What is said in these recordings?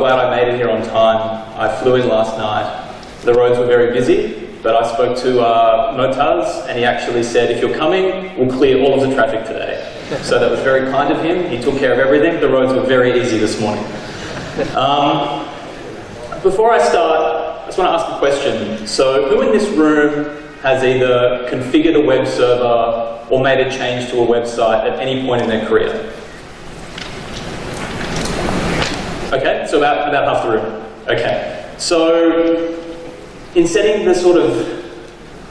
glad I made it here on time. I flew in last night. The roads were very busy, but I spoke to Motaz, and he actually said, if you're coming, we'll clear all of the traffic today. So that was very kind of him. He took care of everything. The roads were very easy this morning. Before I start, I just want to ask a question. So who in this room has either configured a web server or made a change to a website at any point in their career? Okay, so about half the room. Okay, so in setting the sort of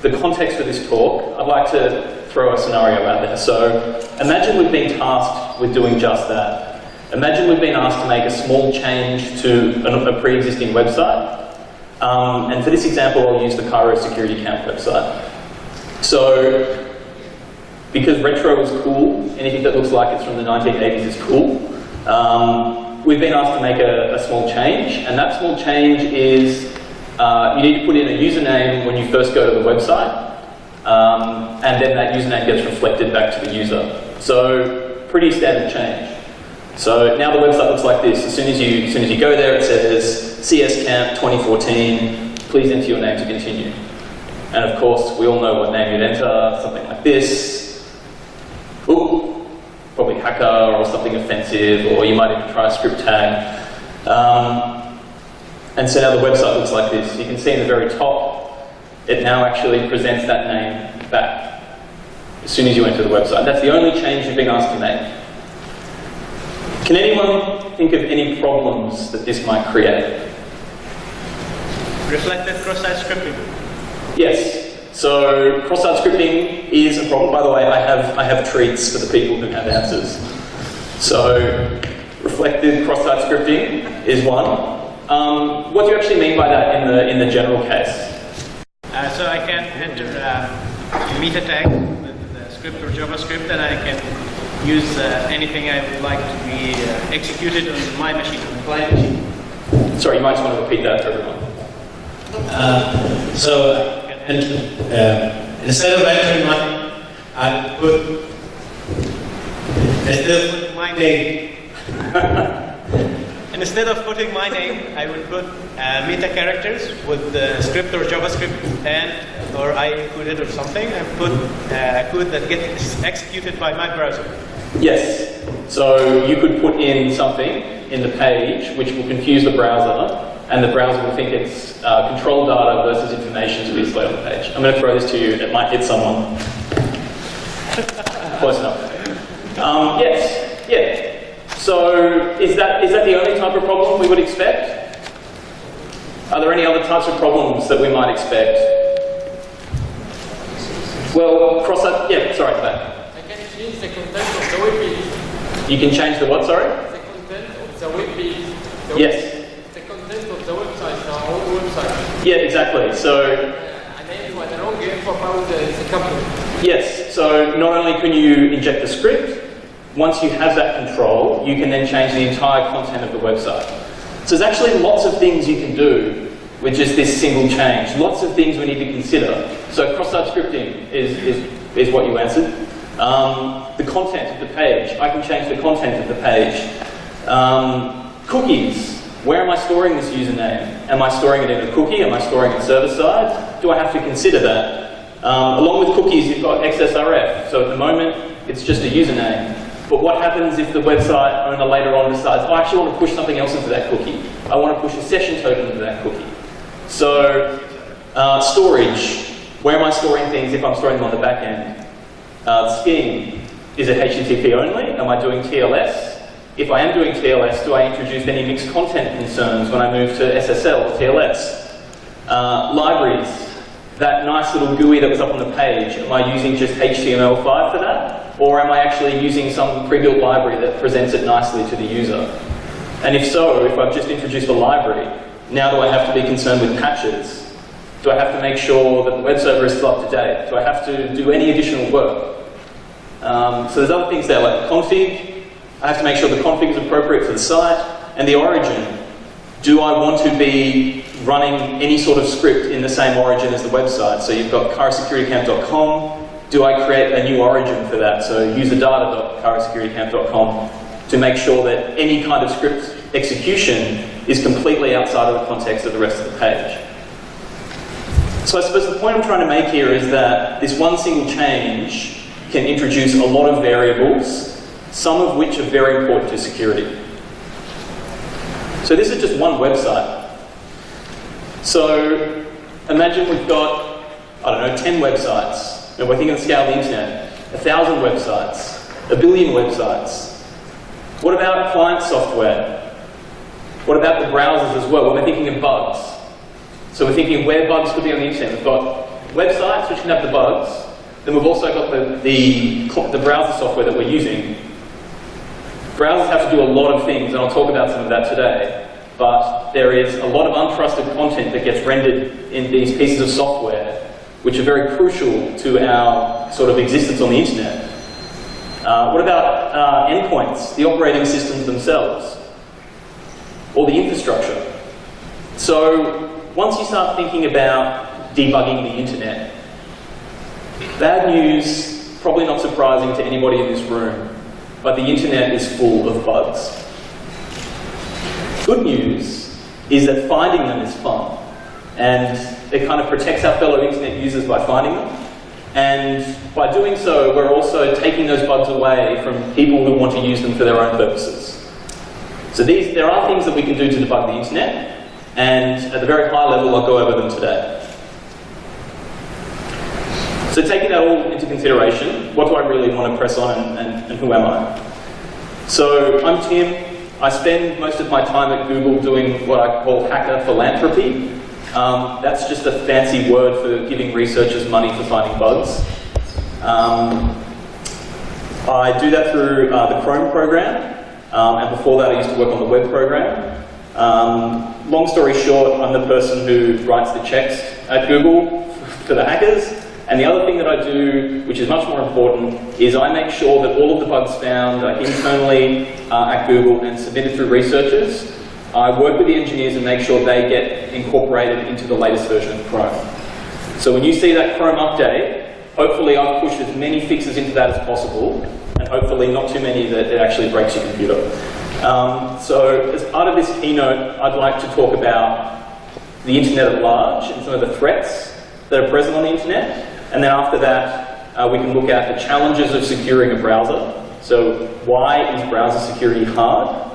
the context for this talk, I'd like to throw a scenario out there. So imagine we've been tasked with doing just that. Imagine we've been asked to make a small change to a pre-existing website. And for this example, I'll use the Cairo security camp website. So, because retro is cool, anything that looks like it's from the 1980s is cool, we've been asked to make a small change, and that small change is you need to put in a username when you first go to the website, and then that username gets reflected back to the user. So, pretty standard change. So now the website looks like this. As soon as you go there, it says CSCAMP14. Please enter your name to continue. And of course, we all know what name you'd enter. Something like this. Ooh, probably hacker or something offensive, or you might even try a script tag. And so now the website looks like this. You can see in the very top, it now actually presents that name back as soon as you enter the website. That's the only change you've been asked to make. Can anyone think of any problems that this might create? Reflected cross-site scripting. Yes. So cross-site scripting is a problem. By the way, I have treats for the people who have answers. So reflected cross-site scripting is one. What do you actually mean by that in the general case? So I can enter a meta tag with the script or JavaScript, and I can use anything I would like to be executed on my machine, on the client machine. Sorry, you might just want to repeat that to everyone. Instead of entering money, I put my name. And instead of putting my name, I would put meta characters with the script or JavaScript or I included or something, and put code that gets executed by my browser. Yes. So you could put in something in the page which will confuse the browser, and the browser will think it's control data versus information to be displayed on the page. I'm going to throw this to you. It might hit someone. Close enough. Yes. Yeah. So is that the only type of problem we would expect? Are there any other types of problems that we might expect? Well, cross-site. Yeah. Sorry, back. Change the content of the web page. You can change the what, sorry? The content of the web page. Yes. The content of the website, our own website. Yeah, exactly. So. And then what the wrong info about the company. Yes. So not only can you inject the script, once you have that control, you can then change the entire content of the website. So there's actually lots of things you can do with just this single change. Lots of things we need to consider. So cross-site scripting is what you answered. The content of the page. I can change the content of the page. Cookies. Where am I storing this username? Am I storing it in a cookie? Am I storing it server-side? Do I have to consider that? Along with cookies, you've got XSRF. So at the moment, it's just a username. But what happens if the website owner later on decides, I actually want to push something else into that cookie. I want to push a session token into that cookie. So, storage. Where am I storing things if I'm storing them on the back end? Scheme. Is it HTTP only? Am I doing TLS? If I am doing TLS, do I introduce any mixed content concerns when I move to SSL or TLS? Libraries. That nice little GUI that was up on the page, am I using just HTML5 for that? Or am I actually using some pre-built library that presents it nicely to the user? And if so, if I've just introduced a library, now do I have to be concerned with patches? Do I have to make sure that the web server is still up to date? Do I have to do any additional work? So there's other things there like the config. I have to make sure the config is appropriate for the site. And the origin. Do I want to be running any sort of script in the same origin as the website? So you've got CairoSecurityCamp.com. Do I create a new origin for that? So userdata.cairosecuritycamp.com to make sure that any kind of script execution is completely outside of the context of the rest of the page. So I suppose the point I'm trying to make here is that this one single change can introduce a lot of variables, some of which are very important to security. So this is just one website. So imagine we've got, 10 websites, and we're thinking of the scale of the internet, 1,000 websites, 1 billion websites. What about client software? What about the browsers as well? When we're thinking of bugs. So we're thinking where bugs could be on the internet. We've got websites which can have the bugs, then we've also got the browser software that we're using. Browsers have to do a lot of things, and I'll talk about some of that today, but there is a lot of untrusted content that gets rendered in these pieces of software which are very crucial to our sort of existence on the internet. What about endpoints, the operating systems themselves, or the infrastructure? So once you start thinking about debugging the internet, bad news, probably not surprising to anybody in this room, but the internet is full of bugs. Good news is that finding them is fun, and it kind of protects our fellow internet users by finding them. And by doing so, we're also taking those bugs away from people who want to use them for their own purposes. So there are things that we can do to debug the internet, and at the very high level, I'll go over them today. So taking that all into consideration, what do I really want to press on, and who am I? So I'm Tim. I spend most of my time at Google doing what I call hacker philanthropy. That's just a fancy word for giving researchers money for finding bugs. I do that through the Chrome program, and before that I used to work on the web program. Long story short, I'm the person who writes the checks at Google for the hackers. And the other thing that I do, which is much more important, is I make sure that all of the bugs found internally at Google and submitted through researchers, I work with the engineers and make sure they get incorporated into the latest version of Chrome. So when you see that Chrome update, hopefully I've pushed as many fixes into that as possible, and hopefully not too many that it actually breaks your computer. So as part of this keynote, I'd like to talk about the internet at large and some of the threats that are present on the internet. And then after that, we can look at the challenges of securing a browser. So why is browser security hard?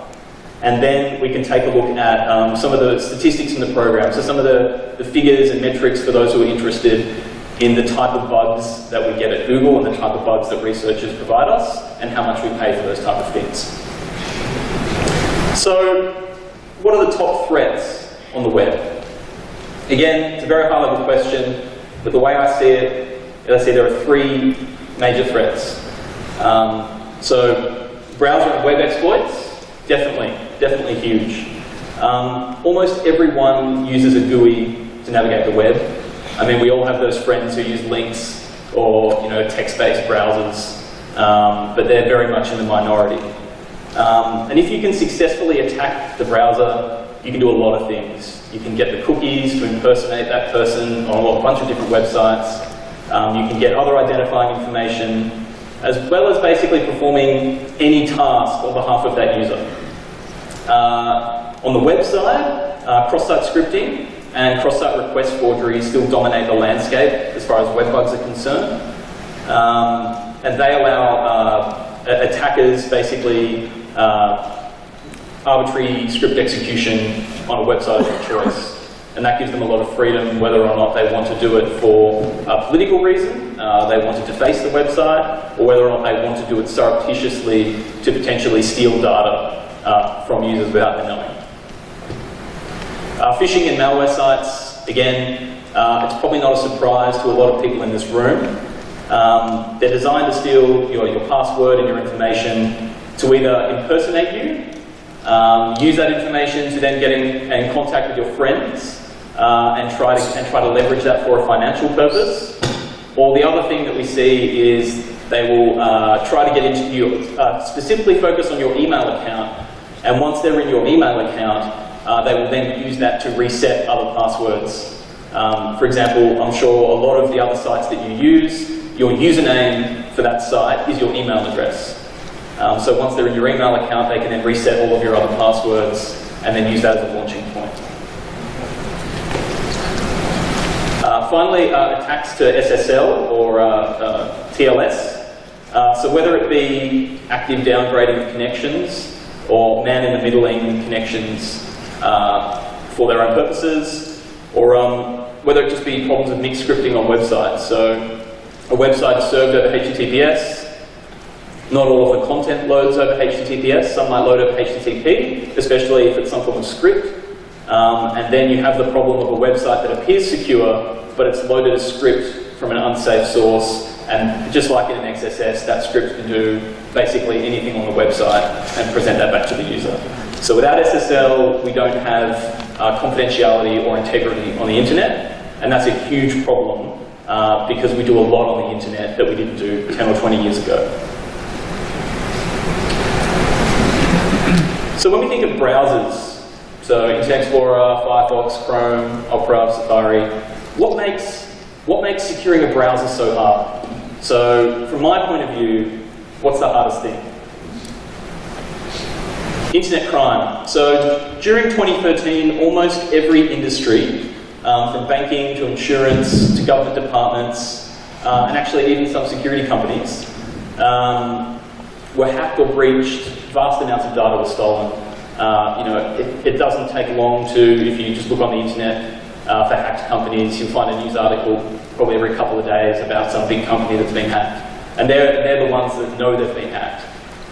And then we can take a look at some of the statistics in the program. So some of the figures and metrics for those who are interested in the type of bugs that we get at Google and the type of bugs that researchers provide us and how much we pay for those type of things. So what are the top threats on the web? Again, it's a very high level question, but the way I see it, there are 3 major threats. So browser and web exploits, definitely huge. Almost everyone uses a GUI to navigate the web. I mean, we all have those friends who use links or text-based browsers, but they're very much in the minority. And if you can successfully attack the browser, you can do a lot of things. You can get the cookies to impersonate that person on a bunch of different websites. You can get other identifying information, as well as basically performing any task on behalf of that user. On the website, cross-site scripting and cross-site request forgery still dominate the landscape as far as web bugs are concerned. And they allow attackers basically arbitrary script execution on a website of their choice. And that gives them a lot of freedom whether or not they want to do it for a political reason, they want to deface the website, or whether or not they want to do it surreptitiously to potentially steal data from users without them knowing. Phishing and malware sites, again, it's probably not a surprise to a lot of people in this room. They're designed to steal your password and your information to either impersonate you, use that information to then get in contact with your friends and try to leverage that for a financial purpose. Or the other thing that we see is they will try to get into you, specifically focus on your email account, and once they're in your email account, they will then use that to reset other passwords. For example, I'm sure a lot of the other sites that you use, your username for that site is your email address. So once they're in your email account, they can then reset all of your other passwords and then use that as a launching point. Finally, attacks to SSL or TLS. So whether it be active downgrading of connections or man-in-the-middling connections for their own purposes, or whether it just be problems of mixed scripting on websites. So a website is served over HTTPS. Not all of the content loads over HTTPS. Some might load over HTTP, especially if it's some form of script. And then you have the problem of a website that appears secure, but it's loaded a script from an unsafe source, and just like in an XSS, that script can do basically anything on the website and present that back to the user. So without SSL, we don't have confidentiality or integrity on the internet, and that's a huge problem because we do a lot on the internet that we didn't do 10 or 20 years ago. So when we think of browsers, so Internet Explorer, Firefox, Chrome, Opera, Safari, what makes securing a browser so hard? So from my point of view, what's the hardest thing? Internet crime. So during 2013, almost every industry, from banking to insurance to government departments, and actually even some security companies, were hacked or breached. Vast amounts of data was stolen. It doesn't take long to, if you just look on the internet for hacked companies, you'll find a news article probably every couple of days about some big company that's been hacked. And they're the ones that know they've been hacked.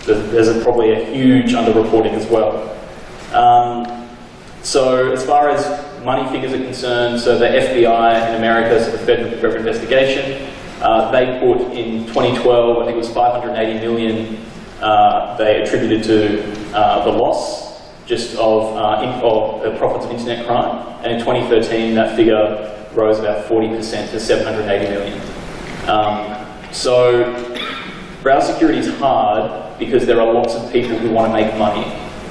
There's probably a huge underreporting as well. So as far as money figures are concerned, so the FBI in America, so the Federal Bureau of Investigation, they put in 2012, I think it was 580 million they attributed to the loss just of profits of internet crime. And in 2013, that figure rose about 40% to 780 million. So browser security is hard because there are lots of people who want to make money,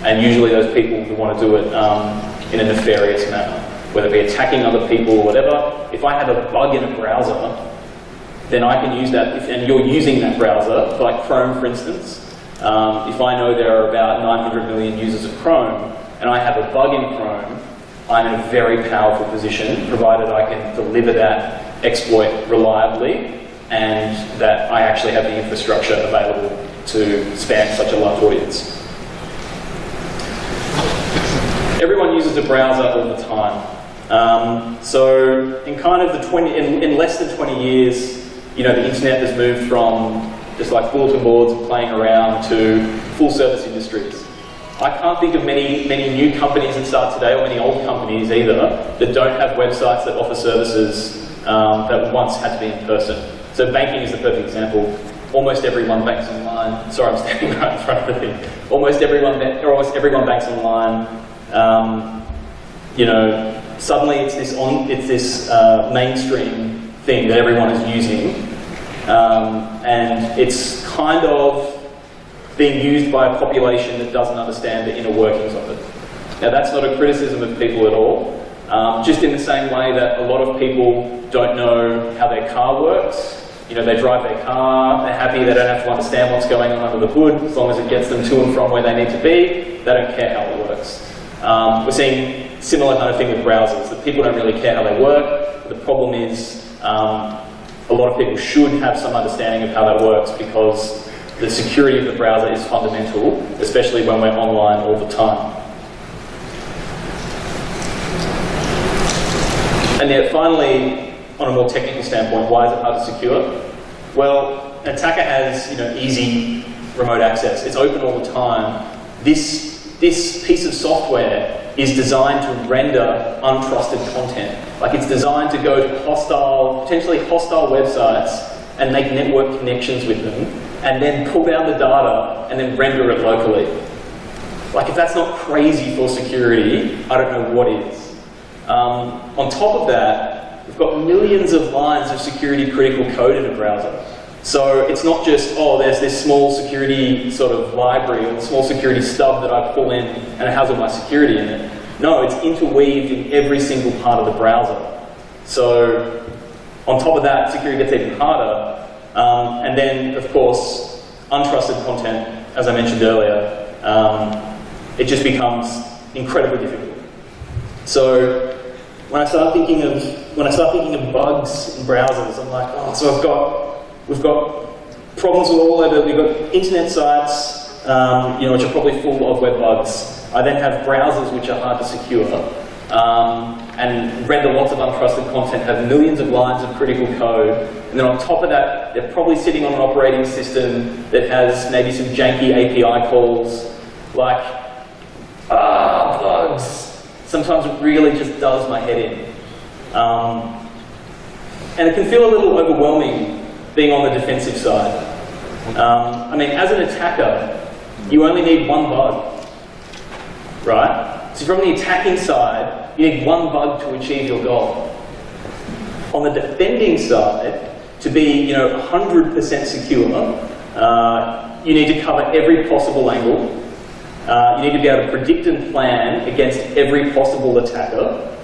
and usually those people who want to do it in a nefarious manner, whether it be attacking other people or whatever. If I have a bug in a browser, then I can use that, and you're using that browser, like Chrome for instance. If I know there are about 900 million users of Chrome, and I have a bug in Chrome, I'm in a very powerful position, provided I can deliver that exploit reliably, and that I actually have the infrastructure available to span such a large audience. Everyone uses a browser all the time. So in kind of in less than 20 years, the internet has moved from just like bulletin boards and playing around to full service industries. I can't think of many new companies that start today, or many old companies either, that don't have websites that offer services that once had to be in person. So banking is the perfect example. Almost everyone banks online. Sorry, I'm standing right in front of the thing. Almost everyone banks online. Suddenly it's this mainstream thing that everyone is using. And it's kind of being used by a population that doesn't understand the inner workings of it. Now that's not a criticism of people at all. Just in the same way that a lot of people don't know how their car works. They drive their car, they're happy, they don't have to understand what's going on under the hood, as long as it gets them to and from where they need to be, they don't care how it works. We're seeing similar kind of thing with browsers, that people don't really care how they work. The problem is a lot of people should have some understanding of how that works, because the security of the browser is fundamental, especially when we're online all the time. And yet finally, on a more technical standpoint, why is it hard to secure? Well, an attacker has easy remote access. It's open all the time. This piece of software is designed to render untrusted content. Like, it's designed to go to potentially hostile websites and make network connections with them, and then pull down the data and then render it locally. Like, if that's not crazy for security, I don't know what is. On top of that, we've got millions of lines of security critical code in a browser. So it's not just, there's this small security sort of library or small security stub that I pull in and it has all my security in it. No, it's interweaved in every single part of the browser. So on top of that, security gets even harder. And then, of course, untrusted content, as I mentioned earlier, it just becomes incredibly difficult. So when I start thinking of bugs in browsers, I'm like, oh, so we've got problems all over. We've got internet sites, which are probably full of web bugs. I then have browsers which are hard to secure, and render lots of untrusted content, have millions of lines of critical code, and then on top of that, they're probably sitting on an operating system that has maybe some janky API calls, like, bugs. Sometimes it really just does my head in. And it can feel a little overwhelming being on the defensive side. As an attacker, you only need one bug, right? So from the attacking side, you need one bug to achieve your goal. On the defending side, to be 100% secure, you need to cover every possible angle. You need to be able to predict and plan against every possible attacker.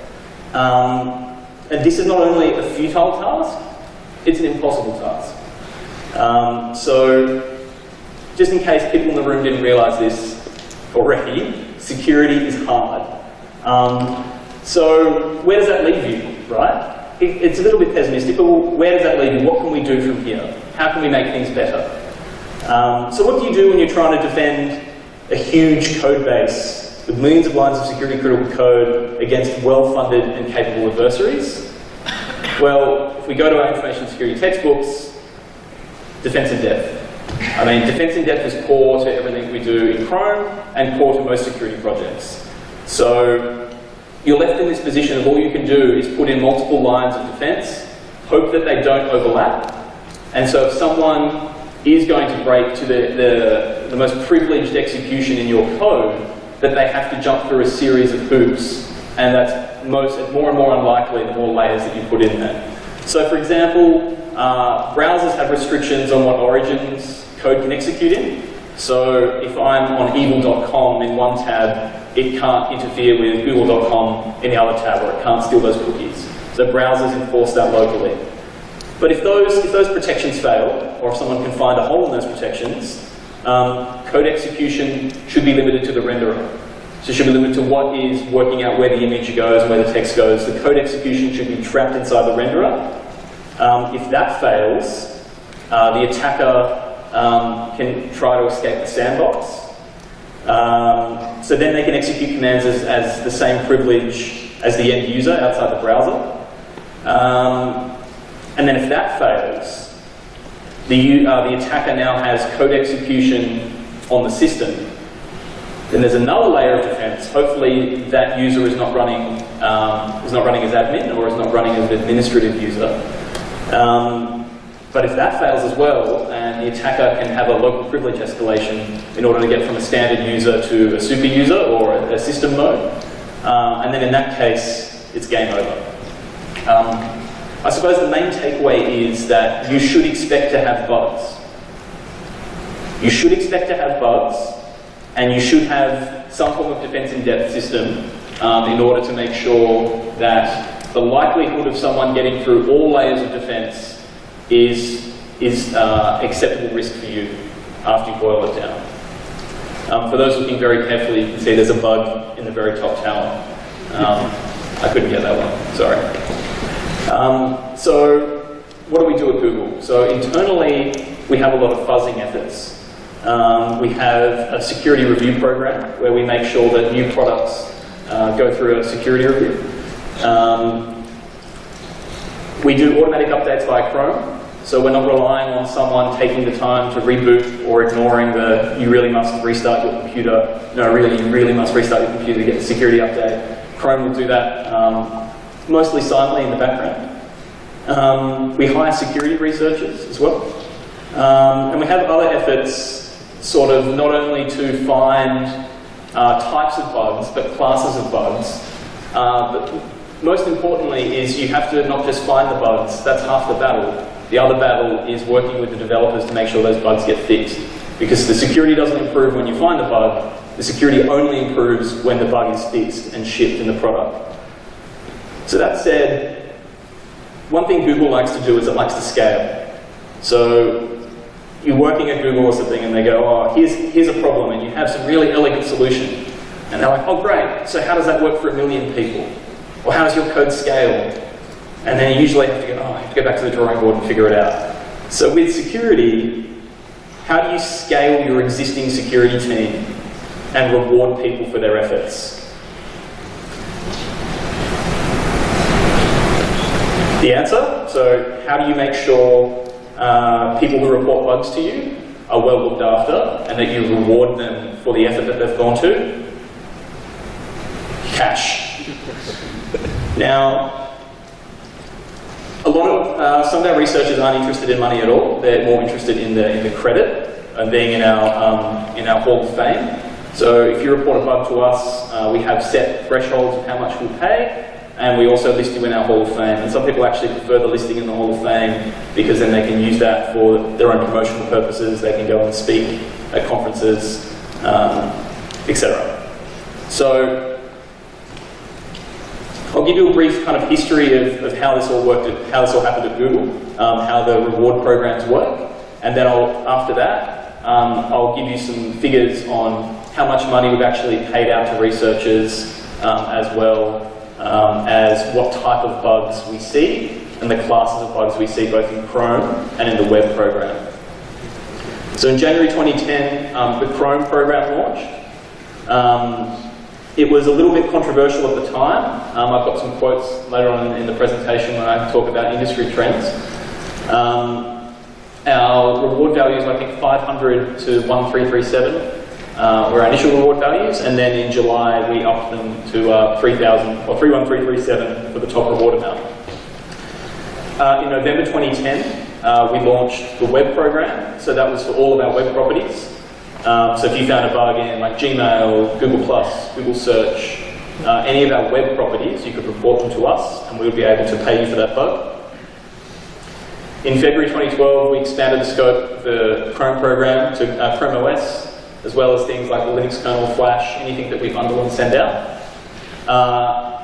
And this is not only a futile task, it's an impossible task. So, just in case people in the room didn't realise this already, security is hard. So, where does that leave you, right? It's a little bit pessimistic, but where does that leave you? What can we do from here? How can we make things better? So what do you do when you're trying to defend a huge code base with millions of lines of security critical code against well-funded and capable adversaries? Well, if we go to our information security textbooks, defense in depth. Defense in depth is core to everything we do in Chrome and core to most security projects. So you're left in this position of all you can do is put in multiple lines of defense, hope that they don't overlap, and so if someone is going to break to the most privileged execution in your code, that they have to jump through a series of hoops, and that's more and more unlikely the more layers that you put in there. So for example, browsers have restrictions on what origins code can execute in. So if I'm on evil.com in one tab, it can't interfere with google.com in the other tab, or it can't steal those cookies. So browsers enforce that locally. But if those protections fail, or if someone can find a hole in those protections, code execution should be limited to the renderer. So it should be limited to what is working out where the image goes and where the text goes. The code execution should be trapped inside the renderer. If that fails, the attacker can try to escape the sandbox. So then they can execute commands as the same privilege as the end user outside the browser. And then if that fails, the attacker now has code execution on the system. Then there's another layer of defense. Hopefully that user is not running as admin, or is not running as an administrative user. But if that fails as well, and the attacker can have a local privilege escalation in order to get from a standard user to a super user or a system mode, and then in that case, it's game over. I suppose the main takeaway is that you should expect to have bugs. You should expect to have bugs, and you should have some form of defense in depth system in order to make sure that the likelihood of someone getting through all layers of defense is acceptable risk for you after you boil it down. For those looking very carefully, you can see there's a bug in the very top tower. I couldn't get that one, sorry. So what do we do at Google? So internally, we have a lot of fuzzing efforts. We have a security review program where we make sure that new products go through a security review. We do automatic updates via Chrome, so we're not relying on someone taking the time to reboot or ignoring the you really must restart your computer. No, really, you really must restart your computer to get the security update. Chrome will do that mostly silently in the background. We hire security researchers as well. And we have other efforts sort of not only to find types of bugs, but classes of bugs. But most importantly is you have to not just find the bugs, that's half the battle. The other battle is working with the developers to make sure those bugs get fixed. Because the security doesn't improve when you find the bug, the security only improves when the bug is fixed and shipped in the product. So that said, one thing Google likes to do is it likes to scale. So you're working at Google or something and they go, oh, here's a problem, and you have some really elegant solution. And they're like, oh great, so how does that work for 1 million people? Or how does your code scale? And then you usually have to go back to the drawing board and figure it out. So with security, how do you scale your existing security team and reward people for their efforts? The answer, so how do you make sure people who report bugs to you are well looked after and that you reward them for the effort that they've gone to? Cash. Now, a lot of some of our researchers aren't interested in money at all. They're more interested in the credit and being in our Hall of Fame. So if you report a bug to us, we have set thresholds of how much we'll pay, and we also list you in our Hall of Fame. And some people actually prefer the listing in the Hall of Fame because then they can use that for their own promotional purposes. They can go and speak at conferences, etc. So I'll give you a brief kind of history of how this all worked, how this all happened at Google, how the reward programs work, and then after that, I'll give you some figures on how much money we've actually paid out to researchers, as well as what type of bugs we see, and the classes of bugs we see both in Chrome and in the web program. So in January 2010, the Chrome program launched. It was a little bit controversial at the time. I've got some quotes later on in the presentation when I talk about industry trends. Our reward values, I think 500 to 1337 were our initial reward values, and then in July we upped them to 3000 or 31337 for the top reward amount. In November 2010, we launched the web program, so that was for all of our web properties. So if you found a bug in like Gmail, Google+, Google Search, any of our web properties, you could report them to us and we would be able to pay you for that bug. In February 2012, we expanded the scope of the Chrome program to Chrome OS, as well as things like the Linux kernel, Flash, anything that we bundle and send out.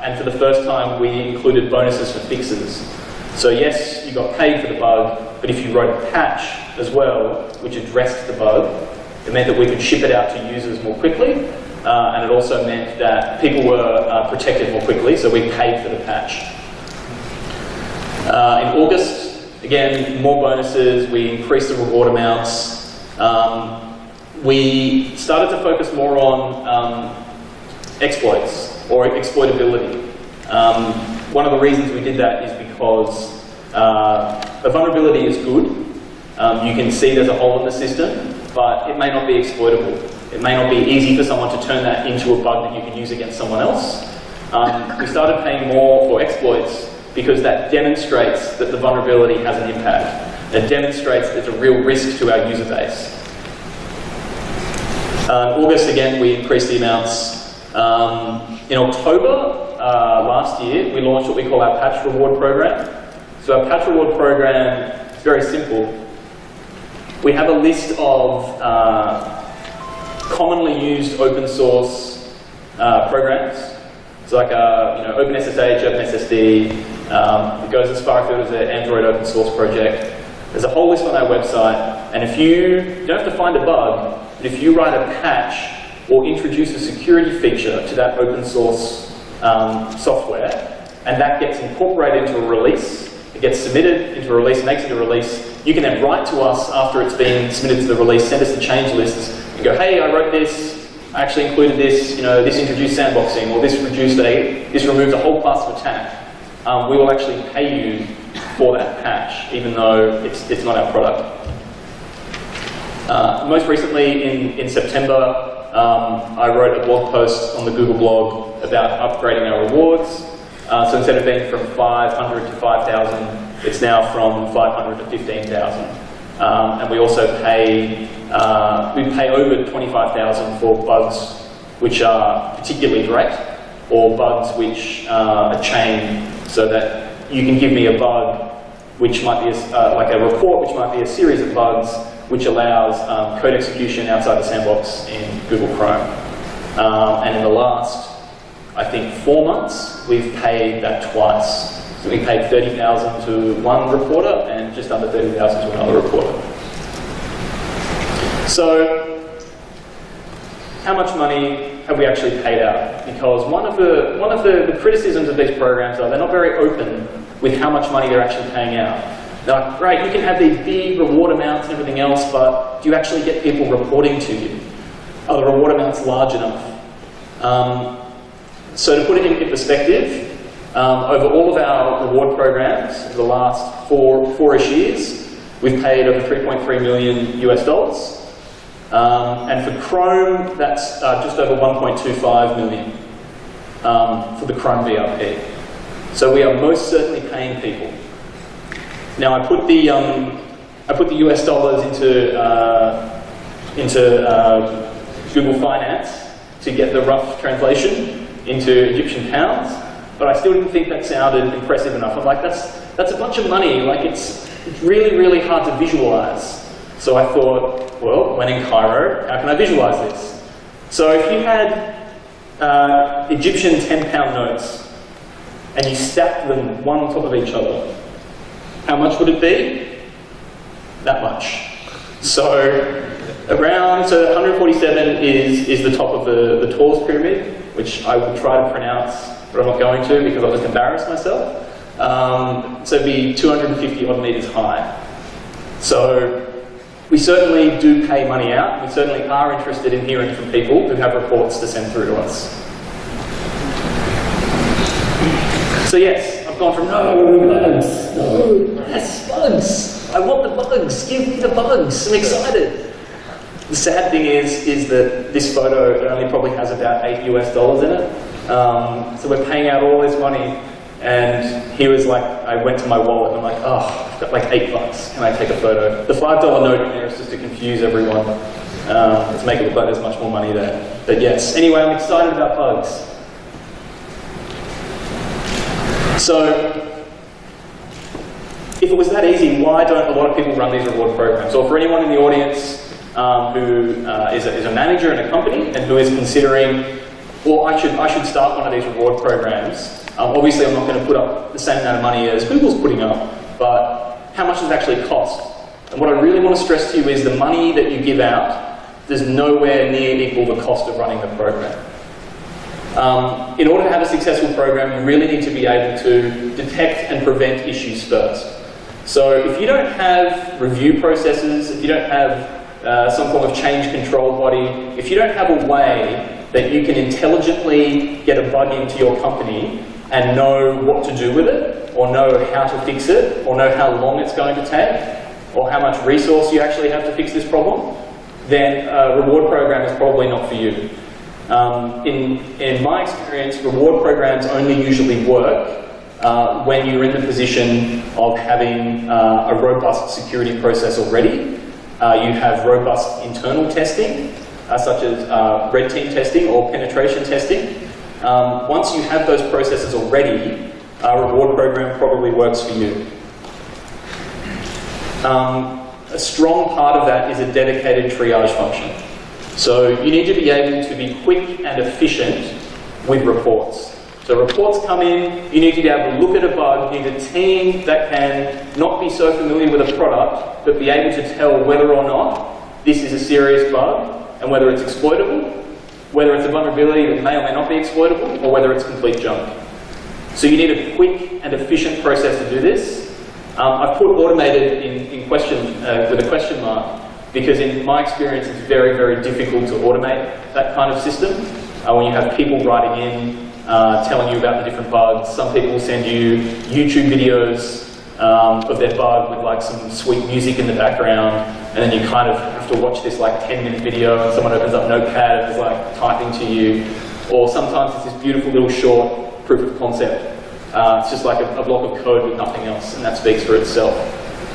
And for the first time, we included bonuses for fixes. So yes, you got paid for the bug, but if you wrote a patch as well, which addressed the bug, it meant that we could ship it out to users more quickly, and it also meant that people were protected more quickly, so we paid for the patch. In August, again, more bonuses, we increased the reward amounts. We started to focus more on exploits, or exploitability. One of the reasons we did that is because a vulnerability is good. You can see there's a hole in the system, but it may not be exploitable. It may not be easy for someone to turn that into a bug that you can use against someone else. We started paying more for exploits because that demonstrates that the vulnerability has an impact. It demonstrates there's a real risk to our user base. In August, again, we increased the amounts. In October last year, we launched what we call our patch reward program. So our patch reward program is very simple. We have a list of commonly used open source programs. It's like OpenSSH, OpenSSD. It goes as far afield as an Android open source project. There's a whole list on our website, and if you don't have to find a bug, but if you write a patch or introduce a security feature to that open source software, and that gets incorporated into a release, it gets submitted into a release, makes it a release, you can then write to us after it's been submitted to the release, send us the change lists, and go, hey, I wrote this, I actually included this, this introduced sandboxing, or this removed a whole class of attack. We will actually pay you for that patch, even though it's not our product. Most recently, in September, I wrote a blog post on the Google blog about upgrading our rewards. So instead of being from 500 to 5,000, it's now from 500 to 15,000. And we also pay over 25,000 for bugs which are particularly great, or bugs which are chained, so that you can give me a bug which might be like a report, which might be a series of bugs, which allows code execution outside the sandbox in Google Chrome. And in the last, I think 4 months, we've paid that twice. So we paid 30,000 to one reporter and just under 30,000 to another reporter. So, how much money have have we actually paid out? Because one of the criticisms of these programs are they're not very open with how much money they're actually paying out. They're like, great, you can have these big reward amounts and everything else, but do you actually get people reporting to you? Are the reward amounts large enough? So to put it in perspective, over all of our reward programs, over the last four-ish years, we've paid over 3.3 million US dollars. And for Chrome, that's just over 1.25 million for the Chrome VRP. So we are most certainly paying people. Now I put the US dollars into Google Finance to get the rough translation into Egyptian pounds, but I still didn't think that sounded impressive enough. I'm like, that's a bunch of money. Like it's really, really hard to visualize. So I thought, well, when in Cairo, how can I visualize this? So if you had Egyptian 10-pound notes and you stacked them one on top of each other, how much would it be? That much. So 147 is the top of the tallest pyramid, which I will try to pronounce, but I'm not going to because I'll just embarrass myself. So it'd be 250 odd meters high. So we certainly do pay money out. We certainly are interested in hearing from people who have reports to send through to us. So yes, I've gone from no bugs, no, yes, bugs. I want the bugs, give me the bugs, I'm excited. The sad thing is that this photo only probably has about $8 US in it. So we're paying out all this money, and he was like, I went to my wallet and I'm like, oh, I've got like $8. Can I take a photo? The $5 note in there is just to confuse everyone, to make it look like there's much more money there. But yes, anyway, I'm excited about bugs. So, if it was that easy, why don't a lot of people run these reward programs? Or for anyone in the audience who is a manager in a company and who is considering, well, I should start one of these reward programs. Obviously, I'm not going to put up the same amount of money as Google's putting up, but how much does it actually cost? And what I really want to stress to you is the money that you give out does nowhere near equal the cost of running the program. In order to have a successful program, you really need to be able to detect and prevent issues first. So if you don't have review processes, if you don't have some form of change control body, if you don't have a way that you can intelligently get a bug into your company and know what to do with it, or know how to fix it, or know how long it's going to take, or how much resource you actually have to fix this problem, then a reward program is probably not for you. In my experience, reward programs only usually work when you're in the position of having a robust security process already. You have robust internal testing, such as red team testing or penetration testing. Once you have those processes already, a reward program probably works for you. A strong part of that is a dedicated triage function. So you need to be able to be quick and efficient with reports. So reports come in, you need to be able to look at a bug, you need a team that can not be so familiar with a product, but be able to tell whether or not this is a serious bug, and whether it's exploitable, whether it's a vulnerability that may or may not be exploitable, or whether it's complete junk. So you need a quick and efficient process to do this. I've put automated in question, with a question mark, because in my experience it's very, very difficult to automate that kind of system. When you have people writing in, telling you about the different bugs. Some people send you YouTube videos of their bug with like some sweet music in the background, and then you kind of have to watch this like 10-minute video and someone opens up Notepad and is like typing to you. Or sometimes it's this beautiful little short proof of concept. It's just like a block of code with nothing else, and that speaks for itself.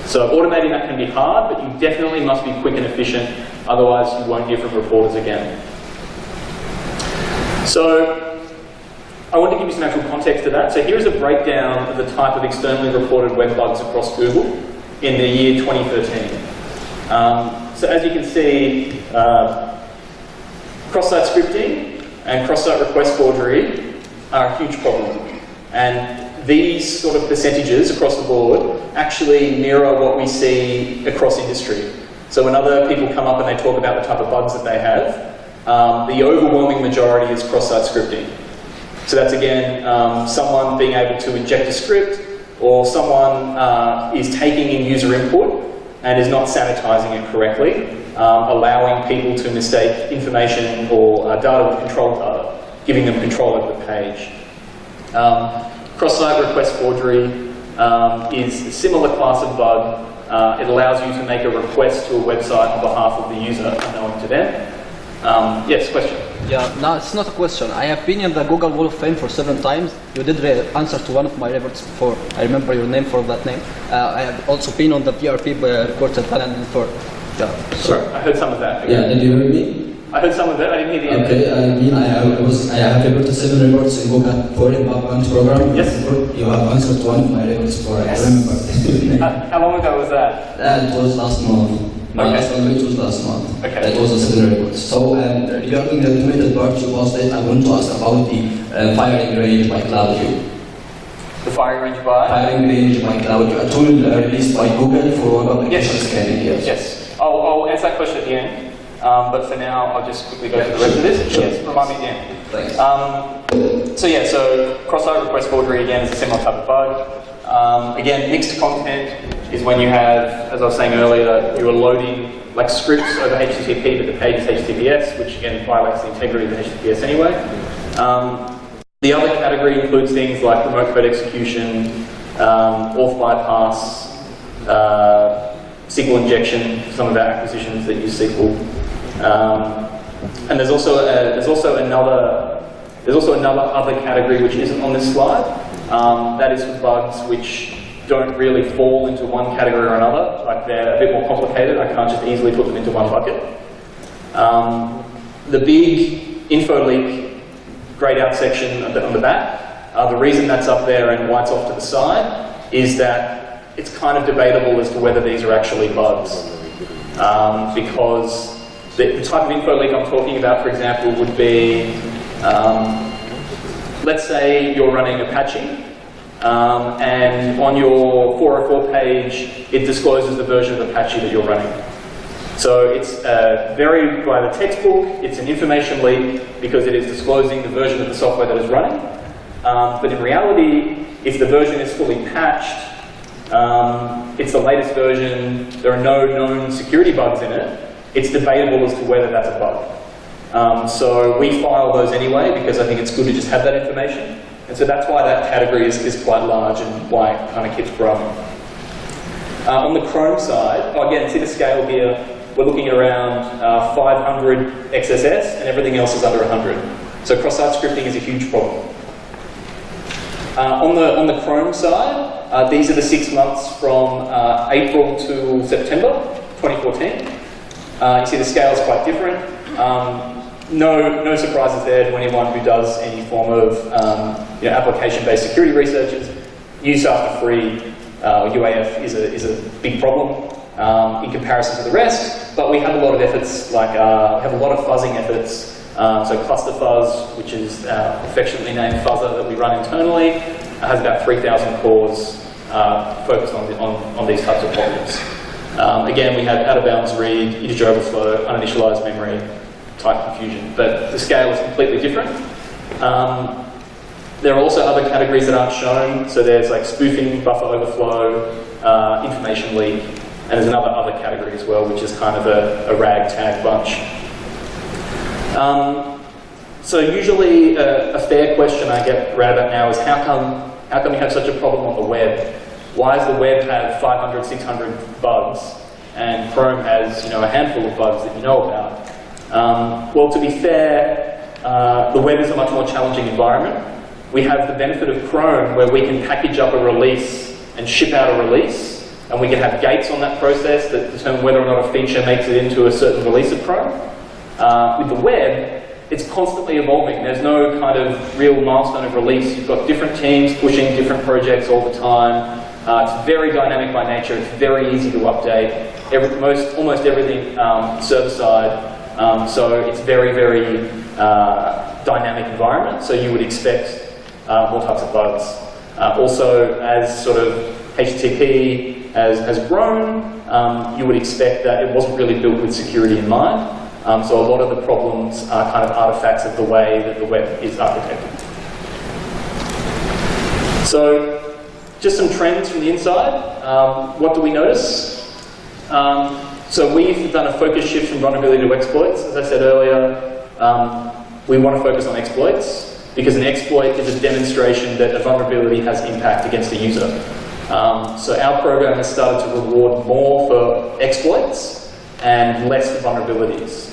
So automating that can be hard, but you definitely must be quick and efficient, otherwise you won't hear from reporters again. So I want to give you some actual context to that. So here is a breakdown of the type of externally reported web bugs across Google in the year 2013. So as you can see, cross-site scripting and cross-site request forgery are a huge problem. And these sort of percentages across the board actually mirror what we see across industry. So when other people come up and they talk about the type of bugs that they have, the overwhelming majority is cross-site scripting. So that's again, someone being able to inject a script, or someone is taking in user input and is not sanitizing it correctly, allowing people to mistake information or data with control data, giving them control over the page. Cross-site request forgery is a similar class of bug. It allows you to make a request to a website on behalf of the user, unknown to them. Yes, question? Yeah, no, it's not a question. I have been in the Google Wall of Fame for 7 times. You did answer to one of my reports before. I remember your name for that name. I have also been on the PRP reported talent for. Yeah. Sorry, I heard some of that. Yeah, did you hear me? I heard some of that. I didn't hear the end. Okay, I have reported 7 reports in Google for a bug program. Yes. You have answered to one of my reports for. Yes. I remember. How long ago was that? That was last month. My Okay. last one was last month. Okay. That was a 7 report. So regarding the automated part you posted, I want to ask about the firing range by CloudView. The firing range by? Firing range by CloudView, a tool released by Google for web application scanning. Yes. Yes. I'll answer that question at the end. But for now, I'll just quickly go through the rest of this. Sure. Yes, remind me at the end. Thanks. So cross-site request forgery again is a similar type of bug. Again, mixed content is when you have, as I was saying earlier, you are loading like scripts over HTTP, but the page is HTTPS, which again violates the integrity of the HTTPS anyway. The other category includes things like remote code execution, auth bypass, SQL injection, some of our acquisitions that use SQL. And there's also another other category which isn't on this slide. That is for bugs which don't really fall into one category or another. Like they're a bit more complicated. I can't just easily put them into one bucket. The big info leak grayed out section on the back, the reason that's up there and why it's off to the side is that it's kind of debatable as to whether these are actually bugs. Because the type of info leak I'm talking about, for example, would be, let's say you're running Apache, and on your 404 page, it discloses the version of Apache that you're running. So it's varied by the textbook, it's an information leak because it is disclosing the version of the software that is running. But in reality, if the version is fully patched, it's the latest version, there are no known security bugs in it, it's debatable as to whether that's a bug. So we file those anyway because I think it's good to just have that information. And so that's why that category is quite large and why it kind of keeps growing. On the Chrome side, again, see the scale here, we're looking at around 500 XSS and everything else is under 100. So cross-site scripting is a huge problem. On the Chrome side, these are the 6 months from April to September 2014. You see the scale is quite different. No surprises there to anyone who does any form of application-based security research. Use after free UAF is a big problem in comparison to the rest, but we have a lot of efforts, like we have a lot of fuzzing efforts. So cluster fuzz, which is affectionately named fuzzer that we run internally, has about 3,000 cores focused on these types of problems. Again, we have out-of-bounds read, integer overflow, uninitialized memory, type confusion, but the scale is completely different. There are also other categories that aren't shown, so there's like spoofing, buffer overflow, information leak, and there's another other category as well, which is kind of a ragtag bunch. So usually a fair question I get around about now is how come you have such a problem on the web? Why does the web have 500, 600 bugs and Chrome has a handful of bugs that you know about? Well, to be fair, the web is a much more challenging environment. We have the benefit of Chrome where we can package up a release and ship out a release, and we can have gates on that process that determine whether or not a feature makes it into a certain release of Chrome. With the web, it's constantly evolving. There's no kind of real milestone of release. You've got different teams pushing different projects all the time. It's very dynamic by nature. It's very easy to update. Almost everything server-side. So it's very, very dynamic environment. So you would expect more types of bugs. Also, as sort of HTTP has grown, you would expect that it wasn't really built with security in mind. So a lot of the problems are kind of artifacts of the way that the web is architected. So just some trends from the inside. What do we notice? So we've done a focus shift from vulnerability to exploits. As I said earlier, we want to focus on exploits because an exploit is a demonstration that a vulnerability has impact against a user. So our program has started to reward more for exploits and less for vulnerabilities.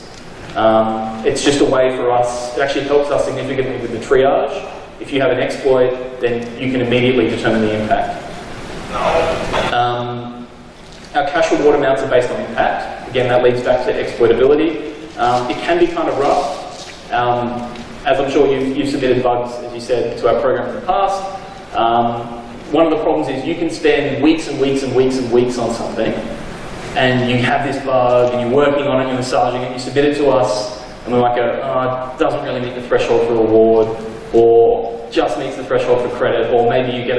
It's just a way for us, it actually helps us significantly with the triage. If you have an exploit, then you can immediately determine the impact. Our cache reward amounts are based on impact. Again, that leads back to exploitability. It can be kind of rough. As I'm sure you've submitted bugs, as you said, to our program in the past. One of the problems is you can spend weeks and weeks and weeks and weeks on something, and you have this bug, and you're working on it, you're massaging it, you submit it to us, and we're like, oh, it doesn't really meet the threshold for reward, or just meets the threshold for credit, or maybe you get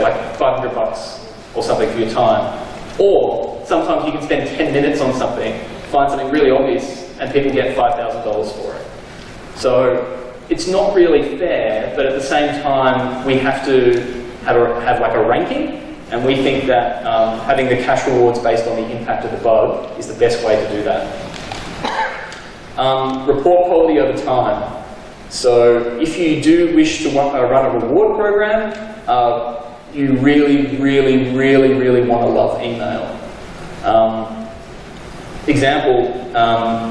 like $500 or something for your time. Or sometimes you can spend 10 minutes on something, find something really obvious, and people get $5,000 for it. So it's not really fair, but at the same time, we have to have like a ranking, and we think that having the cache rewards based on the impact of the bug is the best way to do that. Report quality over time. So if you do wish to run a reward program, you really, really, really, really want to love email. Example,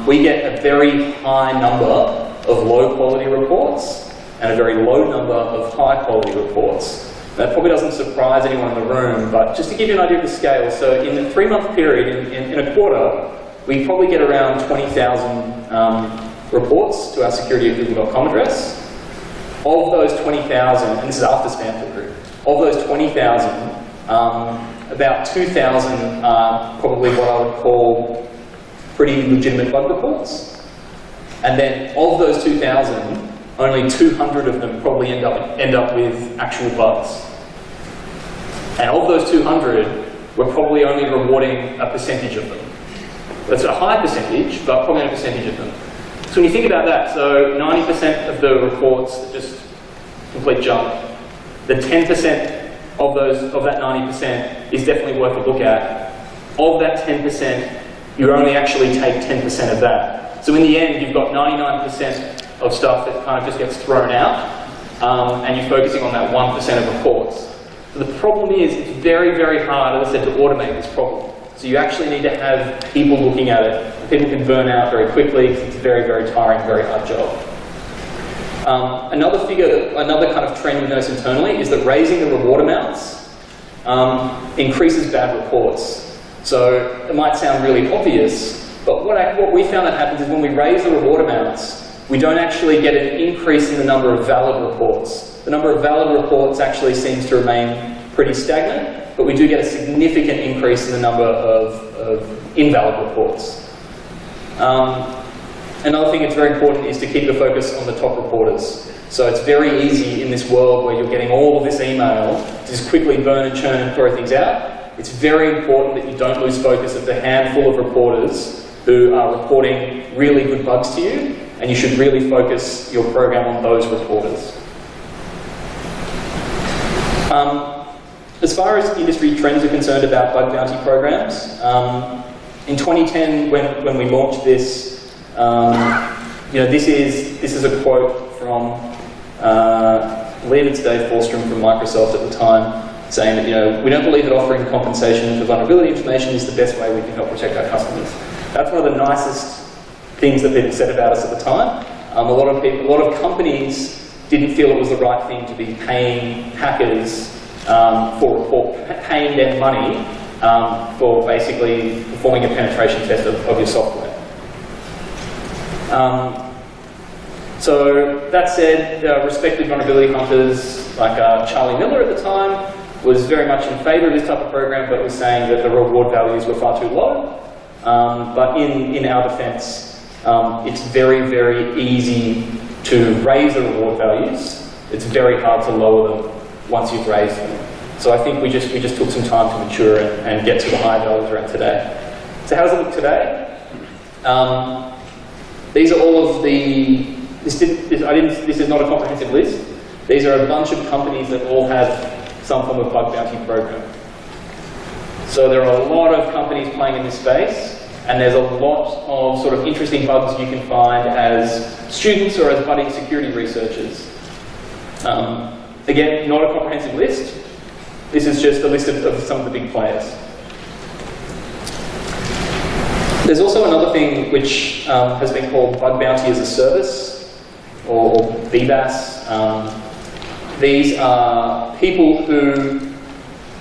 we get a very high number of low quality reports and a very low number of high quality reports. That probably doesn't surprise anyone in the room, but just to give you an idea of the scale, so in a 3-month period, in a quarter, we probably get around 20,000 reports to our security@google.com address. Of those 20,000, and this is after spam filtering, of those 20,000, about 2,000 are probably what I would call pretty legitimate bug reports. And then of those 2,000, only 200 of them probably end up with actual bugs. And of those 200, we're probably only rewarding a percentage of them. That's a high percentage, but probably a percentage of them. So when you think about that, so 90% of the reports are just complete junk. The 10% of that 90% is definitely worth a look at. Of that 10%, you only actually take 10% of that. So in the end, you've got 99% of stuff that kind of just gets thrown out, and you're focusing on that 1% of reports. So the problem is, it's very, very hard, as I said, to automate this problem. So you actually need to have people looking at it. People can burn out very quickly because it's a very, very tiring, very hard job. Another kind of trend we notice internally is that raising the reward amounts increases bad reports. So it might sound really obvious, but what we found that happens is when we raise the reward amounts, we don't actually get an increase in the number of valid reports. The number of valid reports actually seems to remain pretty stagnant, but we do get a significant increase in the number of invalid reports. Another thing that's very important is to keep the focus on the top reporters. So it's very easy in this world where you're getting all of this email to just quickly burn and churn and throw things out. It's very important that you don't lose focus of the handful of reporters who are reporting really good bugs to you, and you should really focus your program on those reporters. As far as industry trends are concerned about bug bounty programs, in 2010 when we launched this, this is a quote from I believe it's Dave Forstrom from Microsoft at the time, saying that we don't believe that offering compensation for vulnerability information is the best way we can help protect our customers. That's one of the nicest things that people said about us at the time. A lot of companies didn't feel it was the right thing to be paying hackers paying them money for basically performing a penetration test of your software. So that said, respected vulnerability hunters like Charlie Miller at the time was very much in favour of this type of program, but was saying that the reward values were far too low. But in our defence, it's very, very easy to raise the reward values. It's very hard to lower them once you've raised them. So I think we just took some time to mature and get to the high values around today. So how does it look today? These are all of the, this is not a comprehensive list. These are a bunch of companies that all have some form of bug bounty program. So there are a lot of companies playing in this space, and there's a lot of sort of interesting bugs you can find as students or as budding security researchers. Again, not a comprehensive list. This is just a list of some of the big players. There's also another thing which has been called Bug Bounty as a Service, or BBAS. These are people who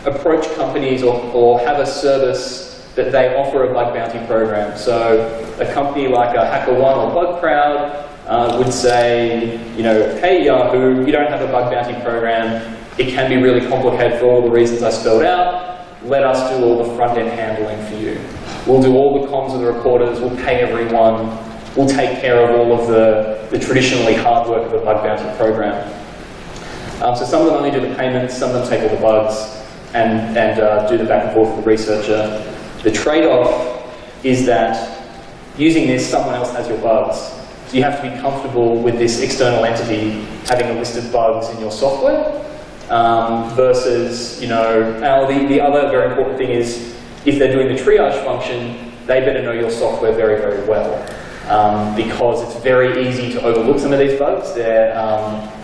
approach companies or have a service that they offer a bug bounty program. So a company like a HackerOne or BugCrowd would say, you know, hey Yahoo, you don't have a bug bounty program. It can be really complicated for all the reasons I spelled out. Let us do all the front-end handling for you. We'll do all the comms of the reporters, we'll pay everyone, we'll take care of all of the traditionally hard work of a bug bounty program. So some of them only do the payments, some of them take all the bugs and do the back and forth with the researcher. The trade-off is that using this, someone else has your bugs. So you have to be comfortable with this external entity having a list of bugs in your software. Versus, you know, the other very important thing is if they're doing the triage function, they better know your software very, very well. Because it's very easy to overlook some of these bugs.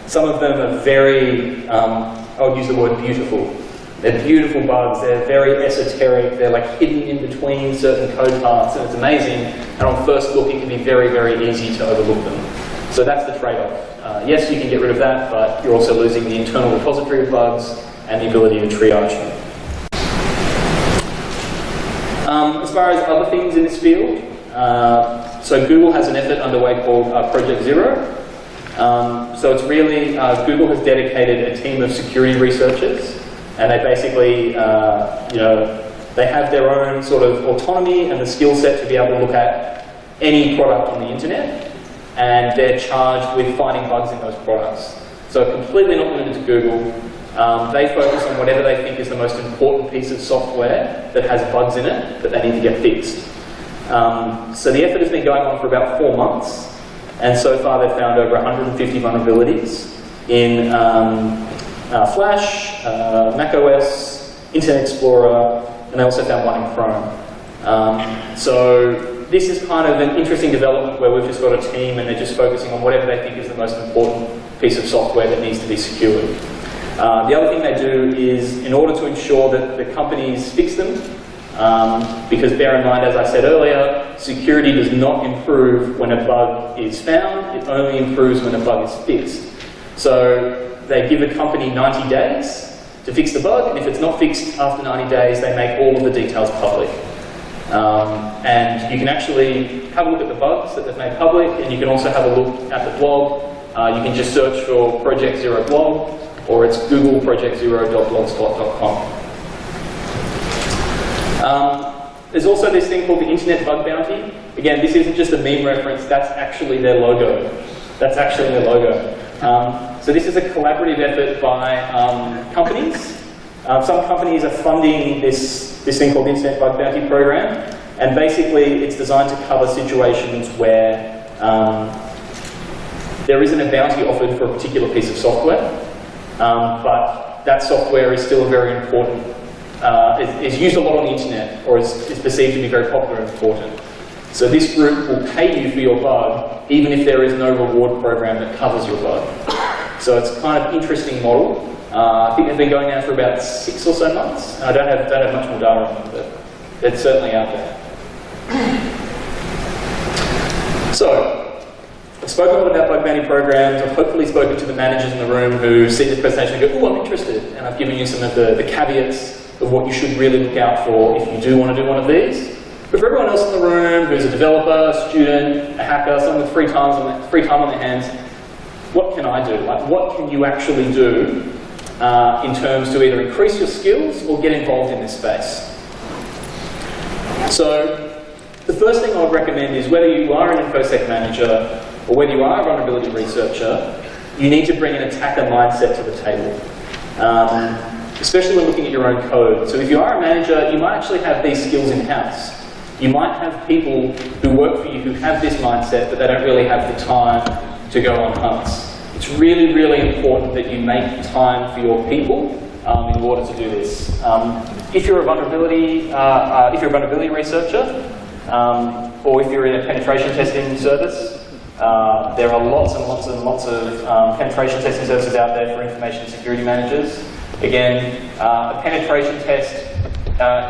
Some of them are very, I would use the word beautiful. They're beautiful bugs, they're very esoteric, they're like hidden in between certain code parts, and it's amazing. And on first look, it can be very, very easy to overlook them. So that's the trade-off. Yes, you can get rid of that, but you're also losing the internal repository of bugs and the ability to triage them. As far as other things in this field, so Google has an effort underway called Project Zero. So it's really, Google has dedicated a team of security researchers, and they basically, you know, they have their own sort of autonomy and the skill set to be able to look at any product on the internet. And they're charged with finding bugs in those products. So completely not limited to Google. They focus on whatever they think is the most important piece of software that has bugs in it that they need to get fixed. So the effort has been going on for about 4 months, and so far they've found over 150 vulnerabilities in Flash, macOS, Internet Explorer, and they also found one in Chrome. So this is kind of an interesting development where we've just got a team and they're just focusing on whatever they think is the most important piece of software that needs to be secured. The other thing they do is, in order to ensure that the companies fix them, because bear in mind, as I said earlier, security does not improve when a bug is found, it only improves when a bug is fixed. So they give a company 90 days to fix the bug, and if it's not fixed after 90 days, they make all of the details public. And you can actually have a look at the bugs that they've made public, and you can also have a look at the blog. You can just search for Project Zero blog, or it's googleprojectzero.blogspot.com. There's also this thing called the Internet Bug Bounty. Again, this isn't just a meme reference, that's actually their logo. That's actually their logo. So this is a collaborative effort by companies. Some companies are funding this thing called the Internet Bug Bounty Program, and basically it's designed to cover situations where there isn't a bounty offered for a particular piece of software, but that software is still very important, is used a lot on the internet, or is perceived to be very popular and important. So this group will pay you for your bug, even if there is no reward program that covers your bug. So it's kind of an interesting model. I think they've been going now for about 6 or so months. I don't have much more data on them, but it's certainly out there. So, I've spoken a lot about bug bounty programs. I've hopefully spoken to the managers in the room who see this presentation and go, oh, I'm interested. And I've given you some of the caveats of what you should really look out for if you do want to do one of these. But for everyone else in the room who's a developer, a student, a hacker, someone with free time on their hands, what can I do? Like, what can you actually do in terms to either increase your skills or get involved in this space? So, the first thing I would recommend is whether you are an InfoSec manager or whether you are a vulnerability researcher, you need to bring an attacker mindset to the table. Especially when looking at your own code. So if you are a manager, you might actually have these skills in-house. You might have people who work for you who have this mindset, but they don't really have the time to go on hunts. It's really, really important that you make time for your people in order to do this. If you're a vulnerability researcher, or if you're in a penetration testing service, there are lots and lots and lots of penetration testing services out there for information security managers. Again, a penetration test,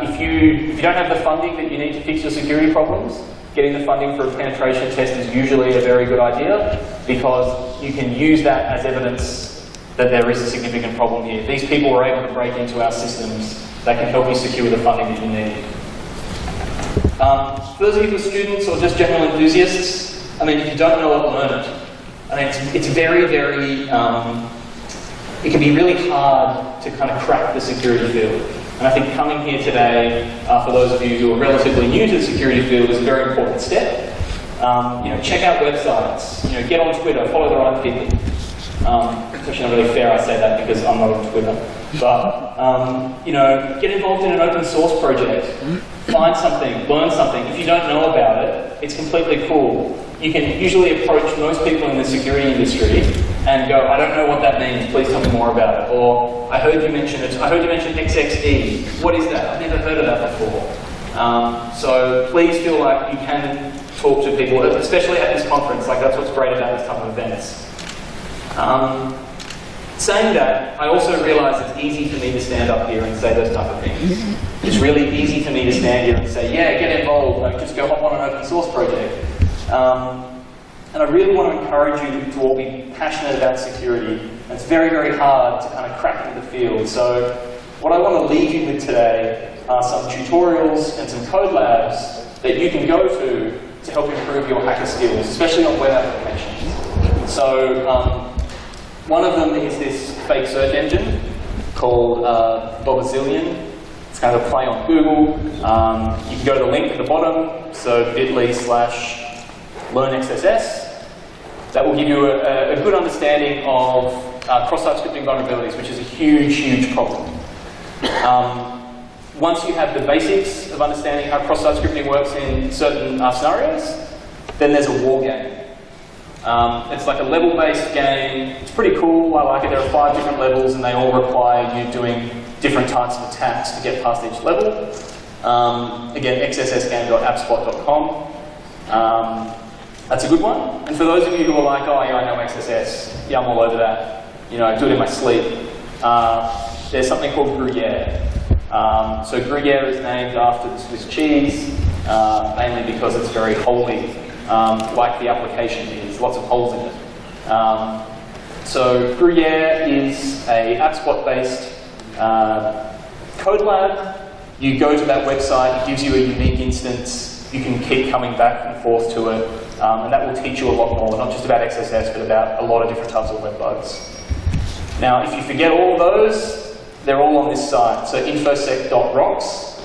if you don't have the funding that you need to fix your security problems, getting the funding for a penetration test is usually a very good idea, because you can use that as evidence that there is a significant problem here. These people were able to break into our systems that can help you secure the funding that you need. For those of you who are students or just general enthusiasts, I mean, if you don't know it, learn it. I mean, it's very, very, it can be really hard to kind of crack the security field. And I think coming here today, for those of you who are relatively new to the security field, is a very important step. Check out websites, get on Twitter, follow the right people. It's actually not really fair I say that because I'm not on Twitter. But, get involved in an open source project. Find something, learn something. If you don't know about it, it's completely cool. You can usually approach most people in the security industry and go, I don't know what that means, please tell me more about it. Or, I heard you mention XXE. What is that? I've never heard of that before. So please feel like you can talk to people, especially at this conference. Like, that's what's great about this type of events. Saying that, I also realise it's easy for me to stand up here and say those type of things. It's really easy for me to stand here and say, yeah, get involved, like, just go hop on an open source project. And I really want to encourage you to all be passionate about security. And it's very, very hard to kind of crack into the field. So what I want to leave you with today are some tutorials and some code labs that you can go to help improve your hacker skills, especially on web applications. So one of them is this fake search engine called Bobazillion. It's kind of a play on Google. You can go to the link at the bottom, so bit.ly/learnxss. That will give you a good understanding of cross-site scripting vulnerabilities, which is a huge, huge problem. Once you have the basics of understanding how cross-site scripting works in certain scenarios, then there's a war game. It's like a level-based game. It's pretty cool. I like it. There are 5 different levels, and they all require you doing different types of attacks to get past each level. Again, xssscan.appspot.com. That's a good one. And for those of you who are like, oh yeah, I know XSS. Yeah, I'm all over that. I do it in my sleep. There's something called Gruyere. So Gruyere is named after the Swiss cheese, mainly because it's very holy, like the application is. Lots of holes in it. So Gruyere is a AppSpot-based code lab. You go to that website, it gives you a unique instance. You can keep coming back and forth to it, and that will teach you a lot more, not just about XSS, but about a lot of different types of web bugs. Now, if you forget all of those, they're all on this site. So infosec.rocks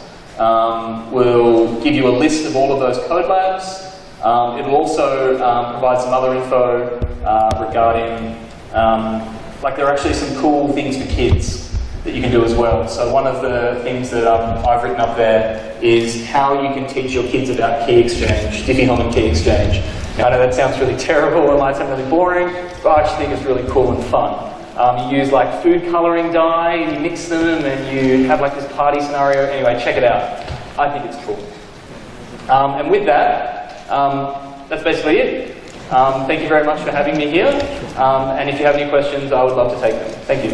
will give you a list of all of those code labs. It'll also provide some other info regarding, there are actually some cool things for kids that you can do as well. So one of the things that I've written up there is how you can teach your kids about key exchange, Diffie-Hellman key exchange. Now, I know that sounds really terrible, it might sound really boring, but I actually think it's really cool and fun. You use like food colouring dye, and you mix them, and you have like this party scenario. Anyway, check it out. I think it's cool. And with that, that's basically it. Thank you very much for having me here. And if you have any questions, I would love to take them. Thank you.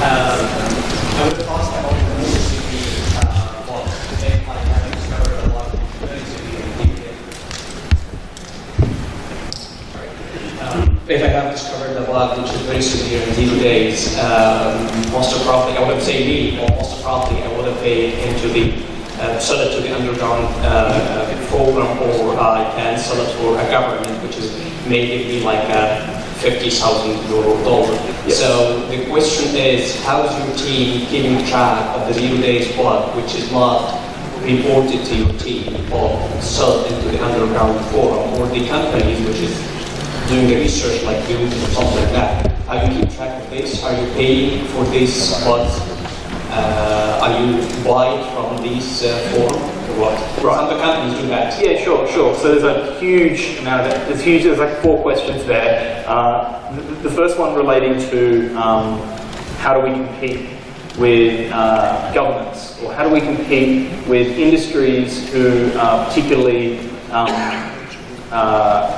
I would ask about the if I have discovered the bug which is very severe in these days, most probably, I wouldn't say me, or most probably I would have paid into the, sell it to the underground program, or I can sell it for a government, which is maybe like a $50,000. Yes. So the question is, how is your team keeping track of the 0 days bug, which is not reported to your team or sold into the underground forum, or the companies which is doing the research like building or something like that. How do you keep track of this? Are you paying for this bugs? Are you buying from these forum or what? Right. Some of the companies do that. Yeah, sure. So there's a huge amount of it. There's like 4 questions there. The first one relating to how do we compete with governments, or how do we compete with industries who particularly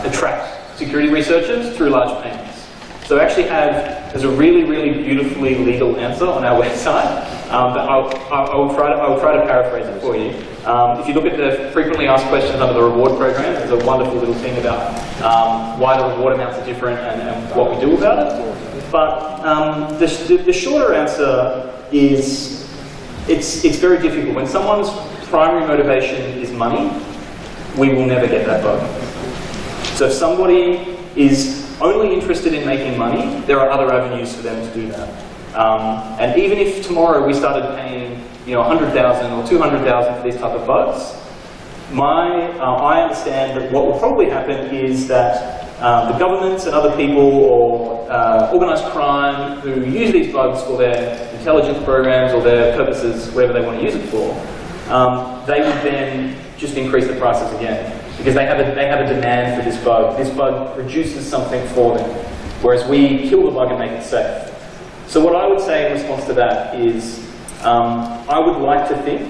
attract security researchers through large payments. So I actually there's a really, really beautifully legal answer on our website, but I will try to paraphrase it for you. If you look at the frequently asked questions under the reward program, there's a wonderful little thing about why the reward amounts are different and what we do about it. But the shorter answer is it's very difficult. When someone's primary motivation is money, we will never get that bug. So if somebody is only interested in making money, there are other avenues for them to do that. And even if tomorrow we started paying, $100,000 or $200,000 for these type of bugs, I understand that what will probably happen is that the governments and other people or organised crime who use these bugs for their intelligence programs or their purposes, whatever they want to use it for, they would then just increase the prices again. Because they have a demand for this bug. This bug produces something for them, whereas we kill the bug and make it safe. So what I would say in response to that is, I would like to think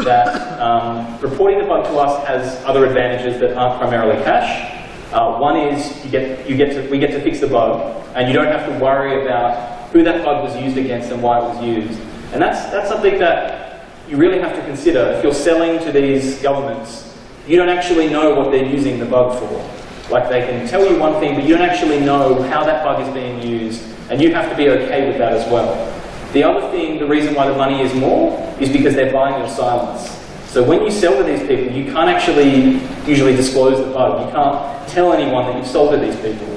that reporting the bug to us has other advantages that aren't primarily cash. One is we get to fix the bug, and you don't have to worry about who that bug was used against and why it was used. And that's something that you really have to consider. If you're selling to these governments, you don't actually know what they're using the bug for. Like, they can tell you one thing, but you don't actually know how that bug is being used, and you have to be okay with that as well. The other thing, the reason why the money is more, is because they're buying your silence. So when you sell to these people, you can't actually usually disclose the bug. You can't tell anyone that you've sold to these people.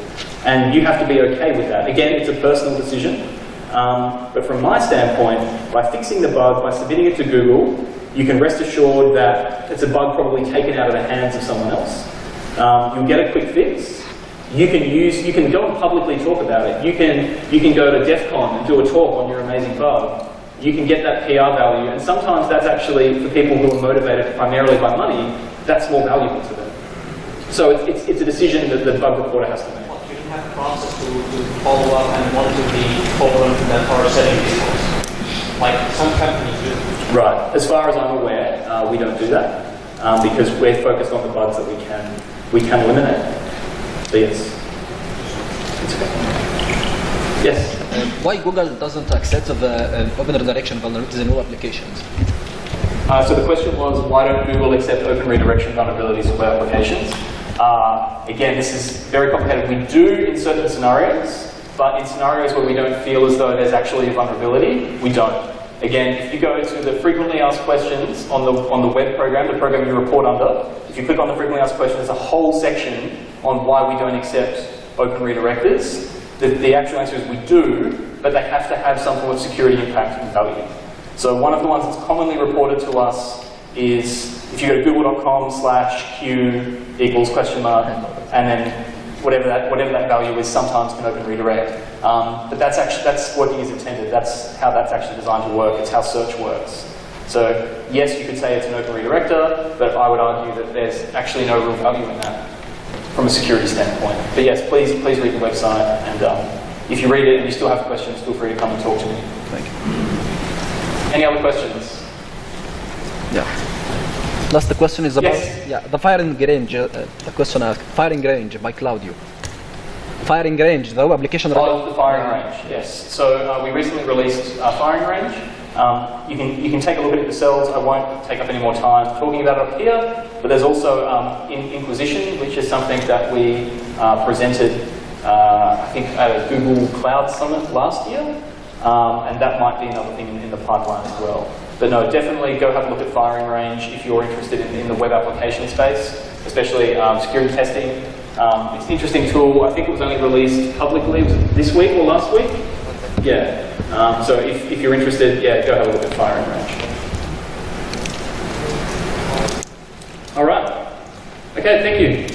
And you have to be okay with that. Again, it's a personal decision. But from my standpoint, by fixing the bug, by submitting it to Google, you can rest assured that it's a bug probably taken out of the hands of someone else. You'll get a quick fix. You can go and publicly talk about it. You can go to DEF CON and do a talk on your amazing bug. You can get that PR value, and sometimes that's actually, for people who are motivated primarily by money, that's more valuable to them. So it's a decision that the bug reporter has to make. You don't have a process to follow up and monitor the forums that are setting these goals, like some companies do. Right. As far as I'm aware, we don't do that because we're focused on the bugs that we can eliminate. So yes. It's okay. Yes. Why Google doesn't accept the open redirection vulnerabilities in all applications? So the question was, why don't Google accept open redirection vulnerabilities for web applications? Again, this is very complicated. We do in certain scenarios, but in scenarios where we don't feel as though there's actually a vulnerability, we don't. Again, if you go to the frequently asked questions on the web program, the program you report under, if you click on the frequently asked questions, there's a whole section on why we don't accept open redirectors. The actual answer is we do, but they have to have some form of security impact and value. So one of the ones that's commonly reported to us is if you go to google.com/q=?, and then whatever that value is, sometimes can open redirect. But that's working as intended. That's how that's actually designed to work. It's how search works. So yes, you could say it's an open redirector, but I would argue that there's actually no real value in that from a security standpoint. But yes, please read the website, and if you read it and you still have questions, feel free to come and talk to me. Thank you. Any other questions? Yeah. Last question is about Yes. the firing range. The question asked, firing range by Claudio. Firing range, the web application. Oh, the firing range, yes. So we recently released firing range. You can take a look at it yourselves. I won't take up any more time talking about it up here. But there's also Inquisition, which is something that we presented, I think, at a Google Cloud Summit last year. And that might be another thing in the pipeline as well. But no, definitely go have a look at firing range if you're interested in the web application space, especially security testing. It's an interesting tool. I think it was only released publicly. Was it this week or last week? Yeah. So if you're interested, yeah, go have a look at firing range. All right. Okay, thank you.